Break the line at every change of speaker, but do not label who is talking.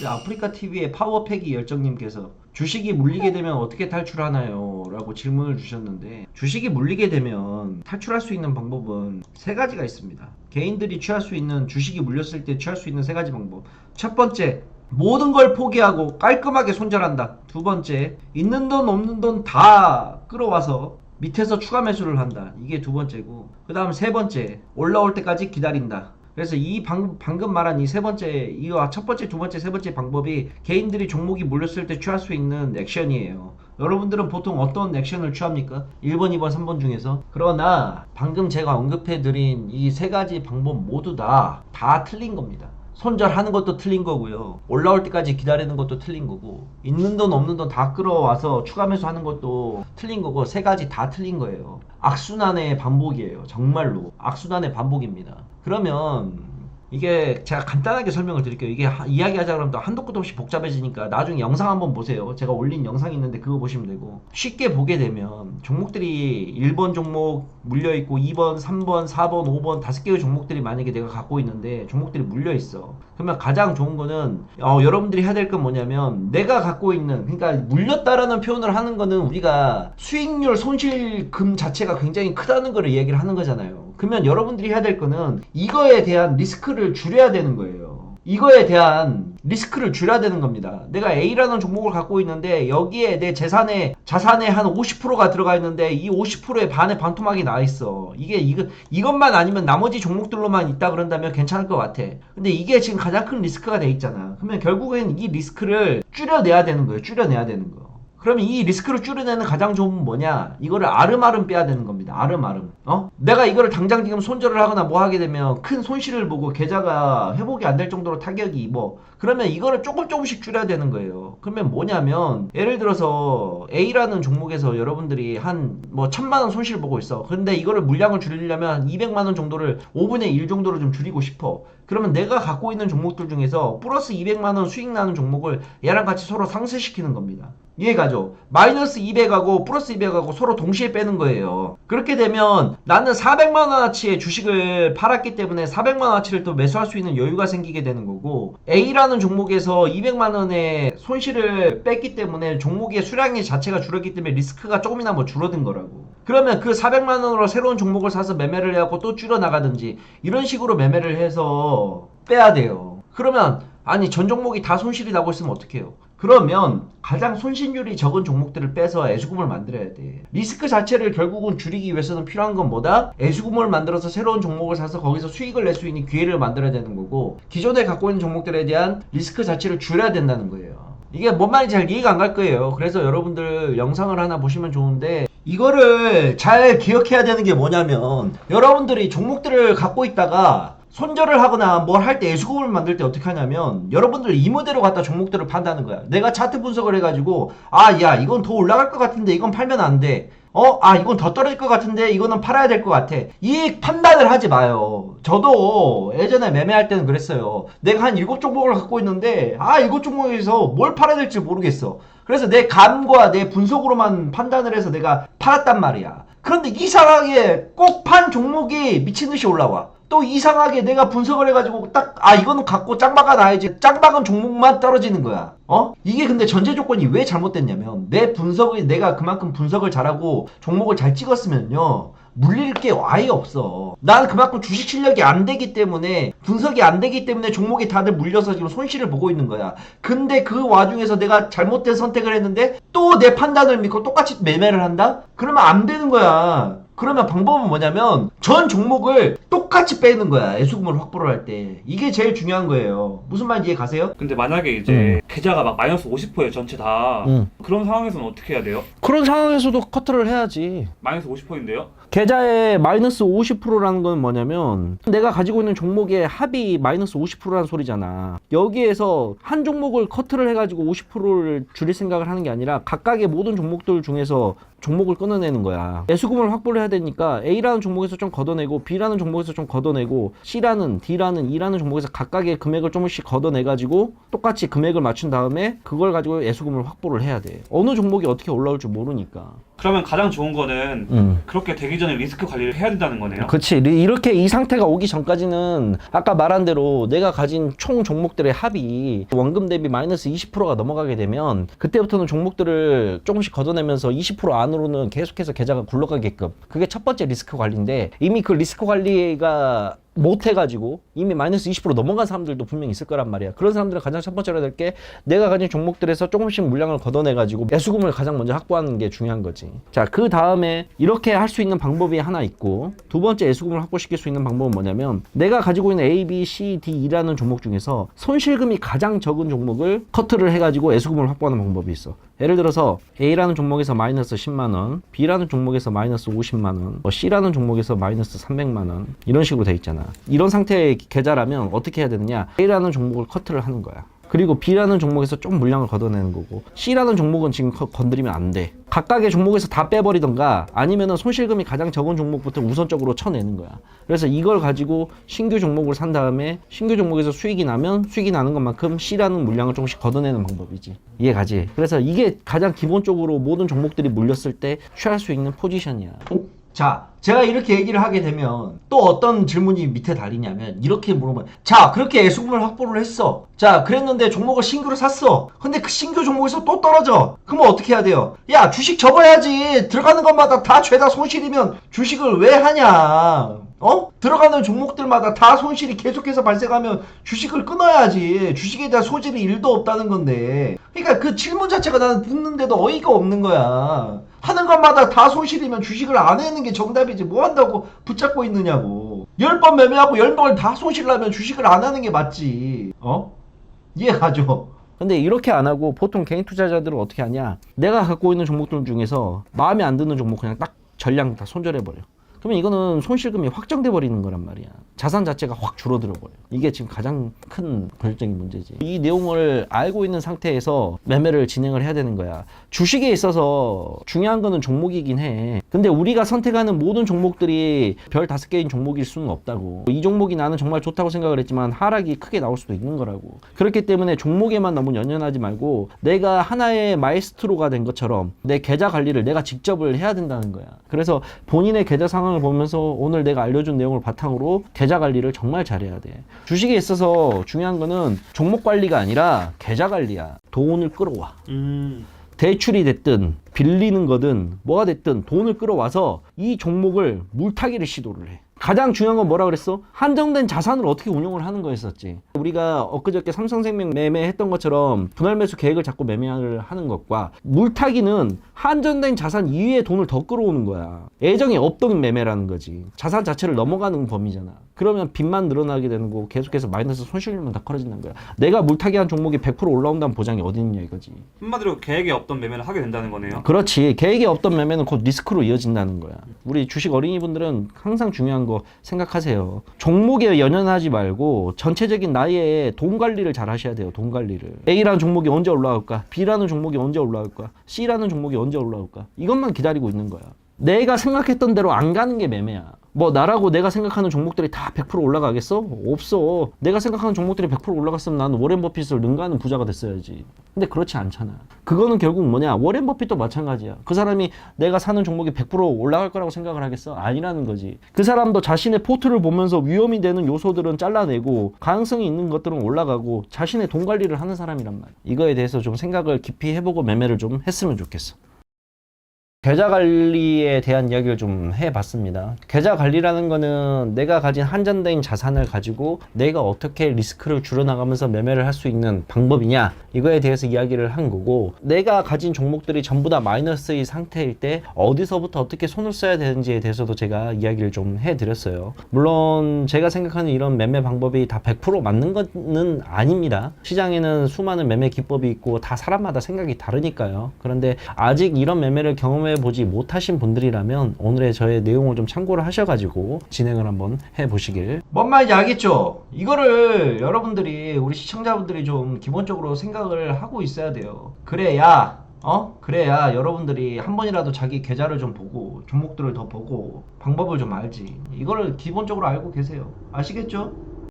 우리 아프리카 TV의 파워팩이 열정님께서 주식이 물리게 되면 어떻게 탈출하나요? 라고 질문을 주셨는데, 주식이 물리게 되면 탈출할 수 있는 방법은 세 가지가 있습니다. 개인들이 취할 수 있는, 주식이 물렸을 때 취할 수 있는 세 가지 방법. 첫 번째, 모든 걸 포기하고 깔끔하게 손절한다. 두 번째, 있는 돈 없는 돈 다 끌어와서 밑에서 추가 매수를 한다. 이게 두 번째고, 그 다음 세 번째, 올라올 때까지 기다린다. 그래서 이 방금 말한 이 세 번째, 이와 첫 번째, 두 번째, 세 번째 방법이 개인들이 종목이 몰렸을 때 취할 수 있는 액션이에요. 여러분들은 보통 어떤 액션을 취합니까? 1번, 2번, 3번 중에서. 그러나 방금 제가 언급해드린 이 세 가지 방법 모두 다 틀린 겁니다. 손절하는 것도 틀린 거고요. 올라올 때까지 기다리는 것도 틀린 거고, 있는 돈 없는 돈 다 끌어와서 추가 매수하는 것도 틀린 거고, 세 가지 다 틀린 거예요. 악순환의 반복이에요. 정말로 악순환의 반복입니다. 그러면 이게 제가 간단하게 설명을 드릴게요. 이게 이야기하자 그러면 또 한도 끝도 없이 복잡해지니까 나중에 영상 한번 보세요. 제가 올린 영상이 있는데 그거 보시면 되고, 쉽게 보게 되면 종목들이 1번 종목 물려있고 2번, 3번, 4번, 5번 5개의 종목들이 만약에 내가 갖고 있는데 종목들이 물려있어. 그러면 가장 좋은 거는 여러분들이 해야 될 건 뭐냐면, 내가 갖고 있는, 그러니까 물렸다라는 표현을 하는 거는 우리가 수익률 손실금 자체가 굉장히 크다는 거를 얘기를 하는 거잖아요. 그러면 여러분들이 해야 될 거는 이거에 대한 리스크를 줄여야 되는 거예요. 이거에 대한 리스크를 줄여야 되는 겁니다. 내가 A라는 종목을 갖고 있는데 여기에 내 자산의 한 50%가 들어가 있는데 이 50%의 반의 반토막이 나 있어. 이것만 아니면 나머지 종목들로만 있다 그런다면 괜찮을 것 같아. 근데 이게 지금 가장 큰 리스크가 돼 있잖아. 그러면 결국엔 이 리스크를 줄여내야 되는 거예요. 줄여내야 되는 거. 그러면 이 리스크를 줄여내는 가장 좋은 건 뭐냐? 이거를 아름아름 빼야 되는 겁니다. 아름아름. 내가 이거를 당장 지금 손절을 하거나 뭐 하게 되면 큰 손실을 보고 계좌가 회복이 안 될 정도로 타격이 입어. 그러면 이거를 조금씩 줄여야 되는 거예요. 그러면 뭐냐면, 예를 들어서 A라는 종목에서 여러분들이 한 1000만원 손실 보고 있어. 근데 이거를 물량을 줄이려면 200만원 정도를 5분의 1 정도로 좀 줄이고 싶어. 그러면 내가 갖고 있는 종목들 중에서 플러스 200만원 수익 나는 종목을 얘랑 같이 서로 상쇄시키는 겁니다. 이해가죠? 마이너스 200하고 플러스 200하고 서로 동시에 빼는 거예요. 그렇게 되면 나는 400만원어치의 주식을 팔았기 때문에 400만원어치를 또 매수할 수 있는 여유가 생기게 되는 거고, A라는 종목에서 200만원의 손실을 뺐기 때문에 종목의 수량이 자체가 줄었기 때문에 리스크가 조금이나마 줄어든 거라고. 그러면 그 400만원으로 새로운 종목을 사서 매매를 해갖고 또 줄여나가든지 이런 식으로 매매를 해서 빼야 돼요. 그러면 아니 전 종목이 다 손실이 나고 있으면 어떡해요? 그러면 가장 손실률이 적은 종목들을 빼서 애수금을 만들어야 돼. 리스크 자체를 결국은 줄이기 위해서는 필요한 건 뭐다? 애수금을 만들어서 새로운 종목을 사서 거기서 수익을 낼 수 있는 기회를 만들어야 되는 거고, 기존에 갖고 있는 종목들에 대한 리스크 자체를 줄여야 된다는 거예요. 이게 뭔 말인지 잘 이해가 안 갈 거예요. 그래서 여러분들 영상을 하나 보시면 좋은데, 이거를 잘 기억해야 되는 게 뭐냐면, 여러분들이 종목들을 갖고 있다가 손절을 하거나 뭘 할 때 애수금을 만들 때 어떻게 하냐면, 여러분들 이모대로 갖다 종목들을 판다는 거야. 내가 차트 분석을 해가지고 야 이건 더 올라갈 것 같은데 이건 팔면 안 돼. 이건 더 떨어질 것 같은데 이거는 팔아야 될 것 같아. 이 판단을 하지 마요. 저도 예전에 매매할 때는 그랬어요. 내가 한 7종목을 갖고 있는데 7종목에서 뭘 팔아야 될지 모르겠어. 그래서 내 감과 내 분석으로만 판단을 해서 내가 팔았단 말이야. 그런데 이상하게 꼭 판 종목이 미친듯이 올라와. 또 이상하게 내가 분석을 해가지고 딱 이거는 갖고 짱 박아놔야지, 짱 박은 종목만 떨어지는 거야. 이게 근데 전제 조건이 왜 잘못됐냐면, 내가 그만큼 분석을 잘하고 종목을 잘 찍었으면요 물릴 게 아예 없어. 난 그만큼 주식 실력이 안 되기 때문에, 분석이 안 되기 때문에 종목이 다들 물려서 지금 손실을 보고 있는 거야. 근데 그 와중에서 내가 잘못된 선택을 했는데 또 내 판단을 믿고 똑같이 매매를 한다? 그러면 안 되는 거야. 그러면 방법은 뭐냐면 전 종목을 똑같이 빼는 거야. 애수금을 확보를 할 때. 이게 제일 중요한 거예요. 무슨 말인지 이해 가세요?
근데 만약에 이제 계좌가 막 마이너스 50%예요 전체 다. 그런 상황에서는 어떻게 해야 돼요?
그런 상황에서도 커트를 해야지.
마이너스 50%인데요?
계좌에 마이너스 50%라는 건 뭐냐면, 내가 가지고 있는 종목의 합이 마이너스 50%라는 소리잖아. 여기에서 한 종목을 커트를 해가지고 50%를 줄일 생각을 하는 게 아니라 각각의 모든 종목들 중에서 종목을 끊어내는 거야. 애수금을 확보를 해야 되니까 A라는 종목에서 좀 걷어내고, B라는 종목에서 좀 걷어내고, C라는, D라는, E라는 종목에서 각각의 금액을 조금씩 걷어내가지고 똑같이 금액을 맞춘 다음에 그걸 가지고 애수금을 확보를 해야 돼. 어느 종목이 어떻게 올라올 줄 모르니까.
그러면 가장 좋은 거는 그렇게 되기 전에 리스크 관리를 해야 된다는 거네요.
그치. 이렇게 이 상태가 오기 전까지는 아까 말한 대로 내가 가진 총 종목들의 합이 원금 대비 마이너스 20%가 넘어가게 되면 그때부터는 종목들을 조금씩 걷어내면서 20% 안으로는 계속해서 계좌가 굴러가게끔, 그게 첫 번째 리스크 관리인데, 이미 그 리스크 관리가 못 해가지고 이미 마이너스 20% 넘어간 사람들도 분명히 있을 거란 말이야. 그런 사람들은 가장 첫 번째로 해야 될 게 내가 가진 종목들에서 조금씩 물량을 걷어내가지고 매수금을 가장 먼저 확보하는 게 중요한 거지. 자, 그 다음에 이렇게 할 수 있는 방법이 하나 있고, 두 번째 매수금을 확보시킬 수 있는 방법은 뭐냐면, 내가 가지고 있는 A, B, C, D라는 종목 중에서 손실금이 가장 적은 종목을 커트를 해가지고 매수금을 확보하는 방법이 있어. 예를 들어서 A라는 종목에서 마이너스 10만원, B라는 종목에서 마이너스 50만원, C라는 종목에서 마이너스 300만원, 이런 식으로 돼 있잖아. 이런 상태의 계좌라면 어떻게 해야 되느냐, A라는 종목을 커트를 하는 거야. 그리고 B라는 종목에서 좀 물량을 걷어내는 거고, C라는 종목은 지금 건드리면 안 돼. 각각의 종목에서 다 빼버리던가, 아니면은 손실금이 가장 적은 종목부터 우선적으로 쳐내는 거야. 그래서 이걸 가지고 신규 종목을 산 다음에 신규 종목에서 수익이 나면 수익이 나는 것만큼 C라는 물량을 조금씩 걷어내는 방법이지. 이해가지? 그래서 이게 가장 기본적으로 모든 종목들이 물렸을 때 취할 수 있는 포지션이야.
자, 제가 이렇게 얘기를 하게 되면 또 어떤 질문이 밑에 달리냐면, 이렇게 물어봐요. 자, 그렇게 애수금을 확보를 했어. 자, 그랬는데 종목을 신규로 샀어. 근데 그 신규 종목에서 또 떨어져. 그러면 어떻게 해야 돼요? 야, 주식 접어야지. 들어가는 것마다 다 죄다 손실이면 주식을 왜 하냐? 들어가는 종목들마다 다 손실이 계속해서 발생하면 주식을 끊어야지. 주식에 대한 소질이 1도 없다는 건데. 그러니까 그 질문 자체가 나는 듣는데도 어이가 없는 거야. 하는 것마다 다 손실이면 주식을 안 하는 게 정답이지. 뭐 한다고 붙잡고 있느냐고. 10번 매매하고 10번을 다 손실나면 주식을 안 하는 게 맞지. 이해가죠?
근데 이렇게 안 하고 보통 개인 투자자들은 어떻게 하냐, 내가 갖고 있는 종목들 중에서 마음에 안 드는 종목 그냥 딱 전량 다 손절해버려. 그러면 이거는 손실금이 확정돼 버리는 거란 말이야. 자산 자체가 확 줄어들어 버려. 이게 지금 가장 큰 본질적인 문제지. 이 내용을 알고 있는 상태에서 매매를 진행을 해야 되는 거야. 주식에 있어서 중요한 거는 종목이긴 해. 근데 우리가 선택하는 모든 종목들이 별 5개인 종목일 수는 없다고. 이 종목이 나는 정말 좋다고 생각을 했지만 하락이 크게 나올 수도 있는 거라고. 그렇기 때문에 종목에만 너무 연연하지 말고 내가 하나의 마에스트로가 된 것처럼 내 계좌 관리를 내가 직접을 해야 된다는 거야. 그래서 본인의 계좌 상황을 보면서 오늘 내가 알려준 내용을 바탕으로 계좌 관리를 정말 잘해야 돼. 주식에 있어서 중요한 거는 종목 관리가 아니라 계좌 관리야. 돈을 끌어와. 대출이 됐든 빌리는 거든 뭐가 됐든 돈을 끌어와서 이 종목을 물타기를 시도를 해. 가장 중요한 건 뭐라 그랬어? 한정된 자산을 어떻게 운용을 하는 거였었지. 우리가 엊그저께 삼성생명 매매했던 것처럼 분할 매수 계획을 잡고 매매를 하는 것과, 물타기는 한정된 자산 이외의 돈을 더 끌어오는 거야. 애정이 없던 매매라는 거지. 자산 자체를 넘어가는 범위잖아. 그러면 빚만 늘어나게 되는 거고 계속해서 마이너스 손실만 다 커져지는 거야. 내가 물타기한 종목이 100% 올라온다는 보장이 어디 있냐 이거지.
한마디로 계획에 없던 매매를 하게 된다는 거네요.
그렇지. 계획이 없던 매매는 곧 리스크로 이어진다는 거야. 우리 주식 어린이분들은 항상 중요한 거 생각하세요. 종목에 연연하지 말고 전체적인 나의 돈 관리를 잘 하셔야 돼요. 돈 관리를. A라는 종목이 언제 올라올까? B라는 종목이 언제 올라올까? C라는 종목이 언제 올라올까? 이것만 기다리고 있는 거야. 내가 생각했던 대로 안 가는 게 매매야. 뭐 나라고 내가 생각하는 종목들이 다 100% 올라가겠어? 없어. 내가 생각하는 종목들이 100% 올라갔으면 나는 워렌 버핏을 능가하는 부자가 됐어야지. 근데 그렇지 않잖아. 그거는 결국 뭐냐, 워렌 버핏도 마찬가지야. 그 사람이 내가 사는 종목이 100% 올라갈 거라고 생각을 하겠어? 아니라는 거지. 그 사람도 자신의 포트를 보면서 위험이 되는 요소들은 잘라내고 가능성이 있는 것들은 올라가고 자신의 돈 관리를 하는 사람이란 말이야. 이거에 대해서 좀 생각을 깊이 해보고 매매를 좀 했으면 좋겠어. 계좌 관리에 대한 이야기를 좀 해봤습니다. 계좌 관리라는 거는 내가 가진 한정된 자산을 가지고 내가 어떻게 리스크를 줄여나가면서 매매를 할 수 있는 방법이냐, 이거에 대해서 이야기를 한 거고, 내가 가진 종목들이 전부 다 마이너스의 상태일 때 어디서부터 어떻게 손을 써야 되는지에 대해서도 제가 이야기를 좀 해드렸어요. 물론 제가 생각하는 이런 매매 방법이 다 100% 맞는 것은 아닙니다. 시장에는 수많은 매매 기법이 있고 다 사람마다 생각이 다르니까요. 그런데 아직 이런 매매를 경험해 보지 못하신 분들이라면 오늘의 저의 내용을 좀 참고를 하셔가지고 진행을 한번 해보시길.
뭔 말인지 알겠죠? 이거를 여러분들이, 우리 시청자분들이 좀 기본적으로 생각을 하고 있어야 돼요. 그래야 여러분들이 한 번이라도 자기 계좌를 좀 보고 종목들을 더 보고 방법을 좀 알지. 이거를 기본적으로 알고 계세요. 아시겠죠?